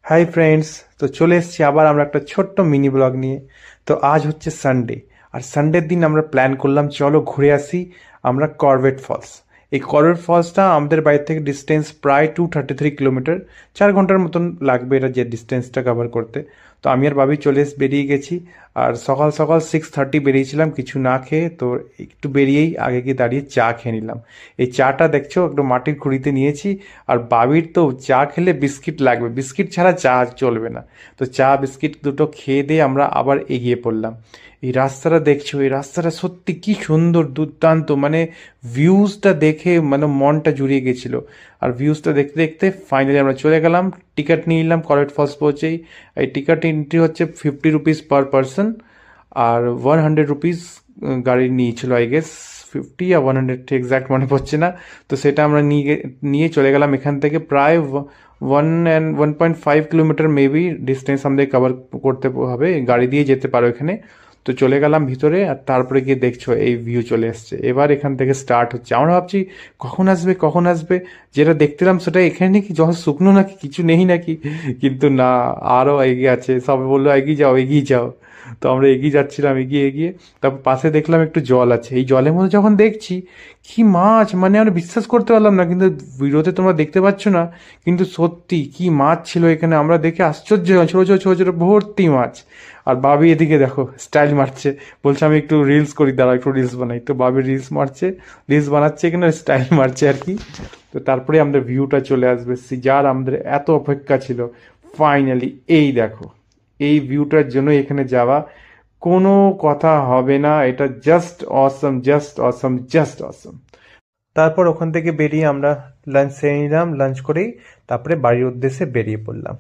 Hi friends, তো চলে এসেছি আবার আমরা একটা ছোট্ট মিনি ব্লগ নিয়ে। তো আজ হচ্ছে সানডে, আর সানডের দিন আমরা প্ল্যান করলাম চলো ঘুরে আসি আমরা করবেট ফলস। এই করবেট ফলসটা আমাদের বাড়ি থেকে ডিস্টেন্স প্রায় 233 কিলোমিটার, 4 ঘন্টার মতন লাগবে এটা যে ডিস্টেন্সটা কভার করতে। তো আমি আর ভাবি বেরিয়ে গেছি। আর সকাল সকাল 6:30 বেরিয়েছিলাম কিছু না খেয়ে, তো একটু বেরিয়েই আগে গিয়ে দাঁড়িয়ে চা খেয়ে নিলাম। এই চাটা দেখছো একটু মাটির খুঁড়িতে নিয়েছি। আর বাবির তো চা খেলে বিস্কিট লাগবে, বিস্কিট ছাড়া চা চলবে না। তো চা বিস্কিট দুটো খেয়ে দিয়ে আমরা আবার এগিয়ে পড়লাম। এই রাস্তাটা দেখছো, এই রাস্তাটা সত্যি কি সুন্দর, দুর্দান্ত, মানে ভিউজটা দেখে মানে মনটা জুড়িয়ে গেছিল। আর ভিউজটা দেখতে দেখতে ফাইনালি আমরা চলে গেলাম, টিকিট নিয়ে নিলাম করবেট ফলস পৌঁছেই। এই টিকিট এন্ট্রি হচ্ছে 50 রুপিস পার পারসন, আর 100 রুপিস গাড়ি নিয়েছিল আই গেস। 50 আর 100 ঠিক এক্সাক্ট মনে পড়ছে না। তো সেটা আমরা নিয়ে চলে গেলাম এখান থেকে প্রায় 1.5 কিলোমিটার মেবি ডিস্টেন্স আমাদের কভার করতে হবে, গাড়ি দিয়ে যেতে পারো এখানে। তো চলে গেলাম ভিতরে, আর তারপরে গিয়ে দেখছো এই ভিউ চলে এসছে। এবার এখান থেকে স্টার্ট হচ্ছে, আমরা ভাবছি কখন আসবে কখন আসবে। যেটা দেখছিলাম সেটা এখানে নাকি জল শুকনো নাকি কিছু নেই নাকি, কিন্তু না, আরও এগিয়ে আছে। সবাই বললো এগিয়ে যাও এগিয়ে যাও। তো আমরা এগিয়ে যাচ্ছিলাম, এগিয়ে এগিয়ে তারপর পাশে দেখলাম একটু জল আছে। এই জলের মধ্যে যখন দেখছি কি মাছ, মানে আমরা বিশ্বাস করতে পারলাম না, কিন্তু ভিডিওতে তোমরা দেখতে পাচ্ছ না, কিন্তু সত্যি কি মাছ ছিল এখানে। আমরা দেখে আশ্চর্য হলাম, ছোটো ছোটো ছোটো ছোটো ভর্তি মাছ। আর বাবি এদিকে দেখো স্টাইল মারছে, বলছে আমি একটু রিলস করি, দাঁড়া একটু রিলস বানাই। তো বাবি রিলস মারছে, রিলস বানাচ্ছে এখানে, স্টাইল মারছে আর কি। তো তারপরে আমাদের ভিউটা চলে আসবে, যার আমাদের এত অপেক্ষা ছিল। ফাইনালি এই দেখো, এই ভিউটার জন্য এখানে যাওয়া কোনো কথা হবে না, এটা জাস্ট অসম, জাস্ট অসম, জাস্ট অসম। তারপর ওখান থেকে বেরিয়ে আমরা লাঞ্চ সেরে নিলাম, লাঞ্চ করেই তারপরে বাড়ির উদ্দেশ্যে বেরিয়ে পড়লাম।